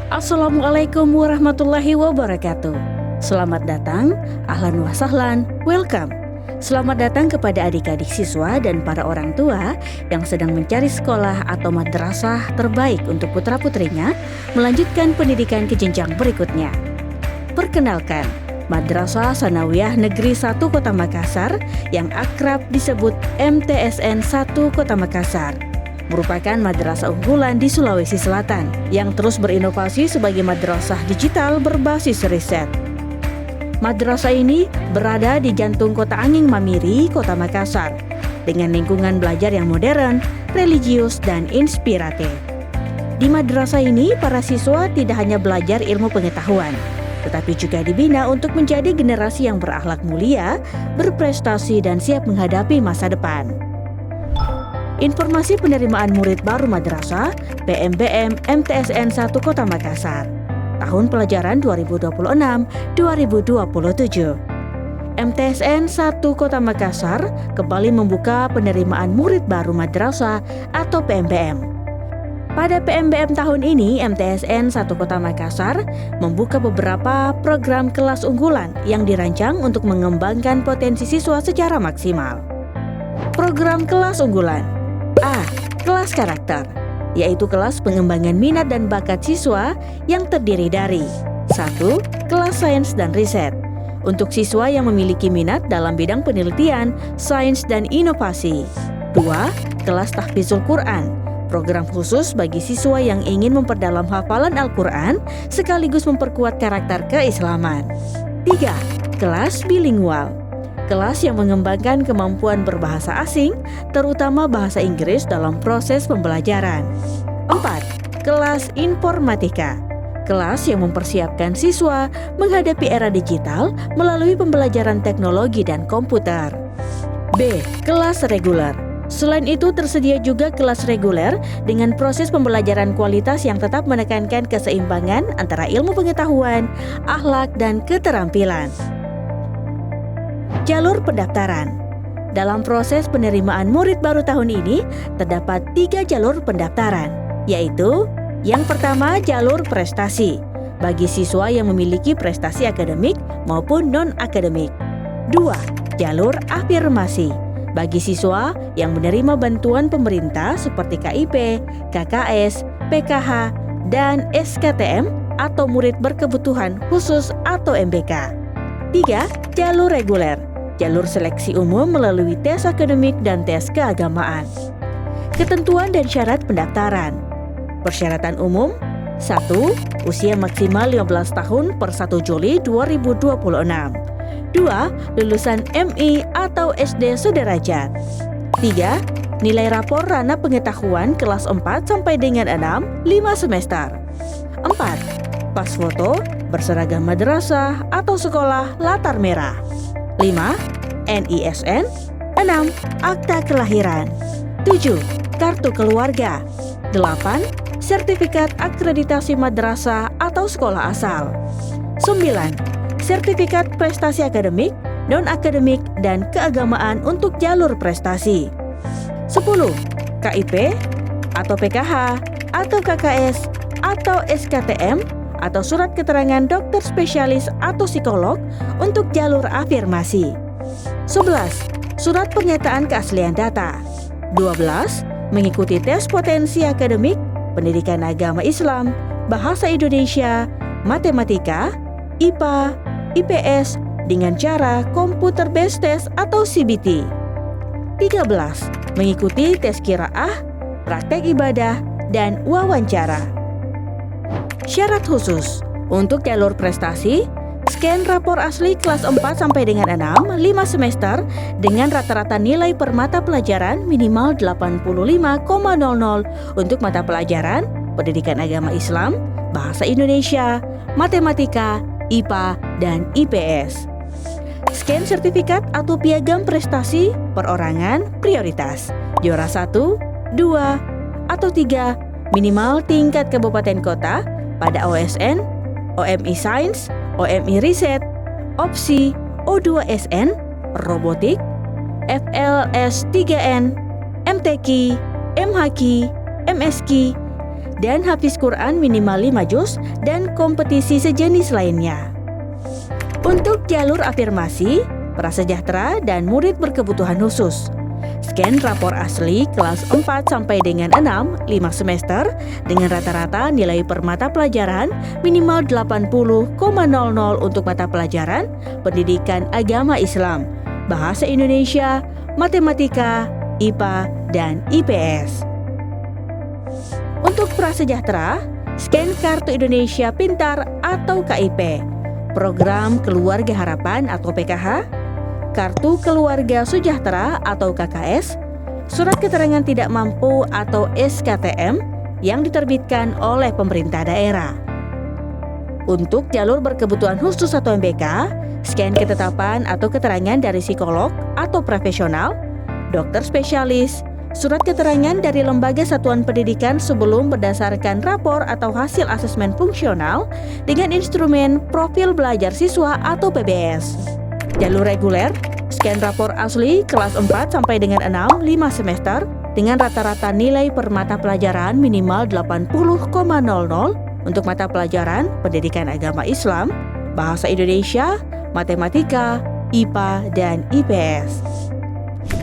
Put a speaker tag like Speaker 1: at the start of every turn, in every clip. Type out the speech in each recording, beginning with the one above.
Speaker 1: Assalamualaikum warahmatullahi wabarakatuh. Selamat datang, ahlan wa sahlan, welcome. Selamat datang kepada adik-adik siswa dan para orang tua yang sedang mencari sekolah atau madrasah terbaik untuk putra-putrinya melanjutkan pendidikan ke jenjang berikutnya. Perkenalkan, Madrasah Tsanawiyah Negeri 1 Kota Makassar yang akrab disebut MTSN 1 Kota Makassar merupakan madrasah unggulan di Sulawesi Selatan yang terus berinovasi sebagai madrasah digital berbasis riset. Madrasah ini berada di jantung kota Anging Mamiri, Kota Makassar, dengan lingkungan belajar yang modern, religius, dan inspiratif. Di madrasah ini, para siswa tidak hanya belajar ilmu pengetahuan, tetapi juga dibina untuk menjadi generasi yang berakhlak mulia, berprestasi, dan siap menghadapi masa depan. Informasi penerimaan murid baru madrasah PMBM MTSN 1 Kota Makassar tahun pelajaran 2026-2027. MTSN 1 Kota Makassar kembali membuka penerimaan murid baru madrasah atau PMBM. Pada PMBM tahun ini, MTSN 1 Kota Makassar membuka beberapa program kelas unggulan yang dirancang untuk mengembangkan potensi siswa secara maksimal. Program kelas unggulan A. Kelas karakter, yaitu kelas pengembangan minat dan bakat siswa yang terdiri dari 1. Kelas sains dan riset, untuk siswa yang memiliki minat dalam bidang penelitian, sains, dan inovasi. 2. Kelas tahfizul Quran, program khusus bagi siswa yang ingin memperdalam hafalan Al-Quran sekaligus memperkuat karakter keislaman. 3. Kelas bilingual, kelas yang mengembangkan kemampuan berbahasa asing, terutama bahasa Inggris dalam proses pembelajaran. 4. Kelas informatika, kelas yang mempersiapkan siswa menghadapi era digital melalui pembelajaran teknologi dan komputer. B. Kelas reguler. Selain itu, tersedia juga kelas reguler dengan proses pembelajaran kualitas yang tetap menekankan keseimbangan antara ilmu pengetahuan, akhlak, dan keterampilan. Jalur pendaftaran. Dalam proses penerimaan murid baru tahun ini, terdapat 3 jalur pendaftaran, yaitu yang pertama jalur prestasi, bagi siswa yang memiliki prestasi akademik maupun non-akademik. 2. Jalur afirmasi, bagi siswa yang menerima bantuan pemerintah seperti KIP, KKS, PKH, dan SKTM atau murid berkebutuhan khusus atau MBK. 3. Jalur reguler, jalur seleksi umum melalui tes akademik dan tes keagamaan. Ketentuan dan syarat pendaftaran. Persyaratan umum: 1. Usia maksimal 15 tahun per 1 Juli 2026. 2. Lulusan MI atau SD sederajat. 3. Nilai rapor ranah pengetahuan kelas 4 sampai dengan 6, 5 semester. 4. Pas foto berseragam madrasah atau sekolah latar merah. 5. NISN. 6. Akta kelahiran. 7. Kartu keluarga. 8. Sertifikat akreditasi madrasah atau sekolah asal. 9. Sertifikat prestasi akademik, non-akademik, dan keagamaan untuk jalur prestasi. 10. KIP atau PKH atau KKS atau SKTM atau surat keterangan dokter spesialis atau psikolog untuk jalur afirmasi. 11. Surat pernyataan keaslian data. 12. Mengikuti tes potensi akademik, pendidikan agama Islam, bahasa Indonesia, matematika, IPA, IPS dengan cara komputer based test atau CBT. 13. Mengikuti tes qiraah, praktek ibadah, dan wawancara. Syarat khusus untuk jalur prestasi: scan rapor asli kelas 4 sampai dengan 6, 5 semester dengan rata-rata nilai per mata pelajaran minimal 85,00 untuk mata pelajaran pendidikan agama Islam, bahasa Indonesia, matematika, IPA, dan IPS. Scan sertifikat atau piagam prestasi perorangan prioritas juara 1, 2, atau 3 minimal tingkat kabupaten kota pada OSN, OMI Sains, OMI Riset, Opsi, O2SN, Robotik, FLS 3N, MTQ, MHQ, MSQ, dan hafiz Quran minimal 5 juz dan kompetisi sejenis lainnya. Untuk jalur afirmasi, prasejahtera dan murid berkebutuhan khusus, scan rapor asli kelas 4 sampai dengan 6, 5 semester dengan rata-rata nilai per mata pelajaran minimal 80,00 untuk mata pelajaran Pendidikan Agama Islam, Bahasa Indonesia, Matematika, IPA, dan IPS. Untuk prasejahtera, scan Kartu Indonesia Pintar atau KIP, Program Keluarga Harapan atau PKH, Kartu Keluarga Sejahtera atau KKS, Surat Keterangan Tidak Mampu atau SKTM yang diterbitkan oleh pemerintah daerah. Untuk jalur berkebutuhan khusus atau MBK, scan ketetapan atau keterangan dari psikolog atau profesional, dokter spesialis, surat keterangan dari lembaga satuan pendidikan sebelum berdasarkan rapor atau hasil asesmen fungsional dengan instrumen profil belajar siswa atau PBS. Jalur reguler, scan rapor asli kelas 4 sampai dengan 6, 5 semester dengan rata-rata nilai per mata pelajaran minimal 80,00 untuk mata pelajaran Pendidikan Agama Islam, Bahasa Indonesia, Matematika, IPA, dan IPS.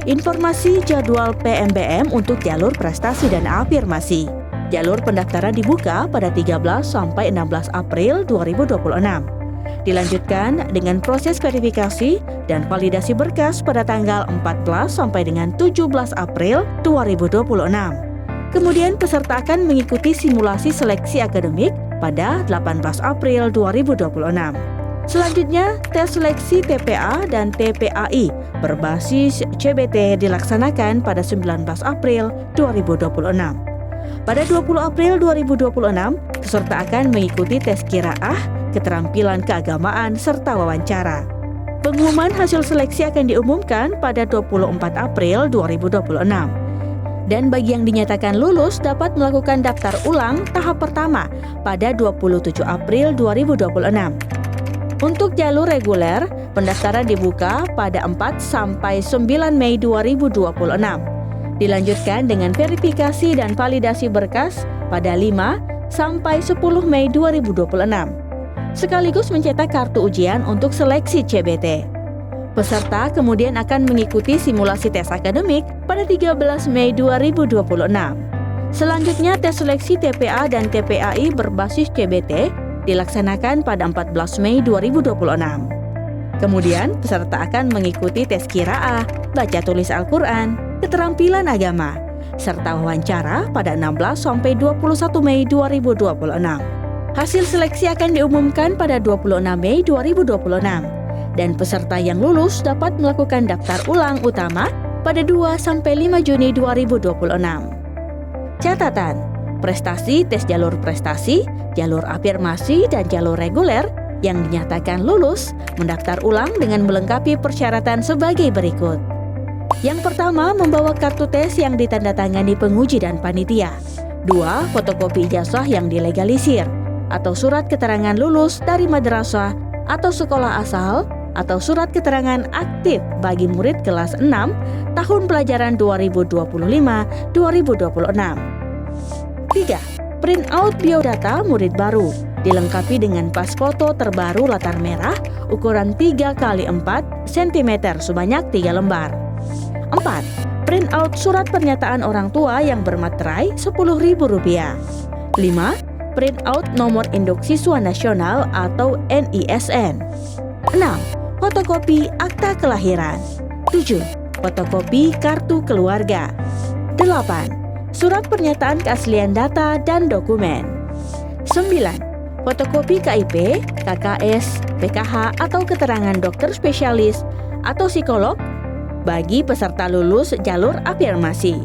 Speaker 1: Informasi jadwal PMBM untuk jalur prestasi dan afirmasi. Jalur pendaftaran dibuka pada 13 sampai 16 April 2026. Dilanjutkan dengan proses verifikasi dan validasi berkas pada tanggal 14 sampai dengan 17 April 2026. Kemudian peserta akan mengikuti simulasi seleksi akademik pada 18 April 2026. Selanjutnya, tes seleksi TPA dan TPAI berbasis CBT dilaksanakan pada 19 April 2026. Pada 20 April 2026, peserta akan mengikuti tes qiraah, keterampilan keagamaan, serta wawancara. Pengumuman hasil seleksi akan diumumkan pada 24 April 2026. Dan bagi yang dinyatakan lulus dapat melakukan daftar ulang tahap pertama pada 27 April 2026. Untuk jalur reguler, pendaftaran dibuka pada 4 sampai 9 Mei 2026. Dilanjutkan dengan verifikasi dan validasi berkas pada 5 sampai 10 Mei 2026. Sekaligus mencetak kartu ujian untuk seleksi CBT. Peserta kemudian akan mengikuti simulasi tes akademik pada 13 Mei 2026. Selanjutnya, tes seleksi TPA dan TPAI berbasis CBT dilaksanakan pada 14 Mei 2026. Kemudian, peserta akan mengikuti tes qiraah, baca tulis Al-Quran, keterampilan agama, serta wawancara pada 16 sampai 21 Mei 2026. Hasil seleksi akan diumumkan pada 26 Mei 2026. Dan peserta yang lulus dapat melakukan daftar ulang utama pada 2 sampai 5 Juni 2026. Catatan: prestasi tes jalur prestasi, jalur afirmasi, dan jalur reguler yang dinyatakan lulus mendaftar ulang dengan melengkapi persyaratan sebagai berikut. Yang pertama, membawa kartu tes yang ditandatangani penguji dan panitia. 2. Fotokopi ijazah yang dilegalisir atau surat keterangan lulus dari madrasah atau sekolah asal atau surat keterangan aktif bagi murid kelas 6 tahun pelajaran 2025-2026. 3. Print out biodata murid baru, dilengkapi dengan pas foto terbaru latar merah ukuran 3x4 cm sebanyak 3 lembar. 4. Print out surat pernyataan orang tua yang bermaterai Rp10.000. 5. Print out nomor induk siswa nasional atau NISN. 6. Fotokopi akta kelahiran. 7. Fotokopi kartu keluarga. 8. Surat pernyataan keaslian data dan dokumen. 9. Fotokopi KIP, KKS, PKH atau keterangan dokter spesialis atau psikolog bagi peserta lulus jalur afirmasi.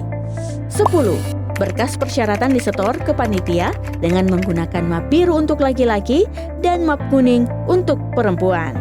Speaker 1: 10. Berkas persyaratan disetor ke panitia dengan menggunakan map biru untuk laki-laki dan map kuning untuk perempuan.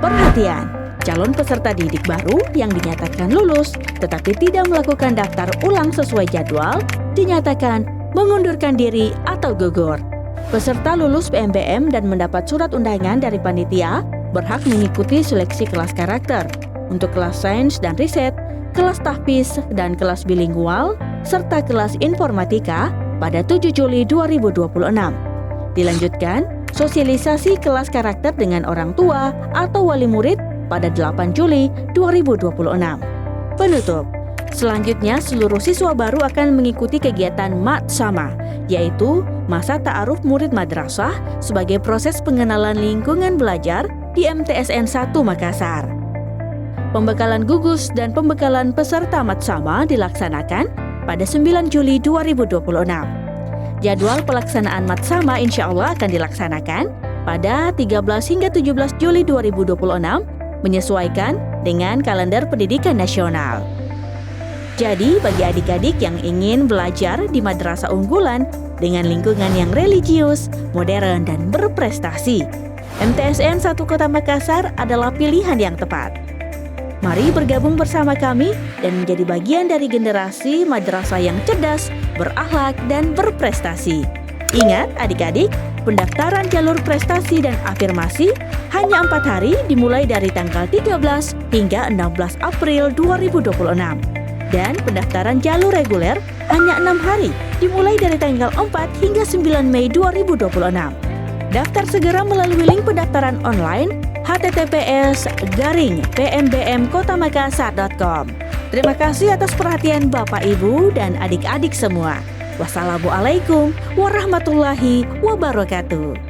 Speaker 1: Perhatian! Calon peserta didik baru yang dinyatakan lulus tetapi tidak melakukan daftar ulang sesuai jadwal dinyatakan mengundurkan diri atau gugur. Peserta lulus PMBM dan mendapat surat undangan dari panitia berhak mengikuti seleksi kelas karakter untuk kelas sains dan riset, kelas tahfiz dan kelas bilingual, serta kelas informatika pada 7 Juli 2026. Dilanjutkan, sosialisasi kelas karakter dengan orang tua atau wali murid pada 8 Juli 2026. Penutup. Selanjutnya, seluruh siswa baru akan mengikuti kegiatan Matsama, yaitu masa ta'aruf murid madrasah sebagai proses pengenalan lingkungan belajar di MTSN 1 Makassar. Pembekalan gugus dan pembekalan peserta Matsama dilaksanakan pada 9 Juli 2026. Jadwal pelaksanaan Matsama insya Allah akan dilaksanakan pada 13 hingga 17 Juli 2026 menyesuaikan dengan kalender pendidikan nasional. Jadi, bagi adik-adik yang ingin belajar di madrasah unggulan dengan lingkungan yang religius, modern, dan berprestasi, MTSN 1 Kota Makassar adalah pilihan yang tepat. Mari bergabung bersama kami dan menjadi bagian dari generasi madrasah yang cerdas, berakhlak, dan berprestasi. Ingat adik-adik, pendaftaran jalur prestasi dan afirmasi hanya 4 hari dimulai dari tanggal 13 hingga 16 April 2026. Dan pendaftaran jalur reguler hanya 6 hari dimulai dari tanggal 4 hingga 9 Mei 2026. Daftar segera melalui link pendaftaran online https://pmbmkotamakassar.com. Terima kasih atas perhatian Bapak, Ibu, dan adik-adik semua. Wassalamualaikum warahmatullahi wabarakatuh.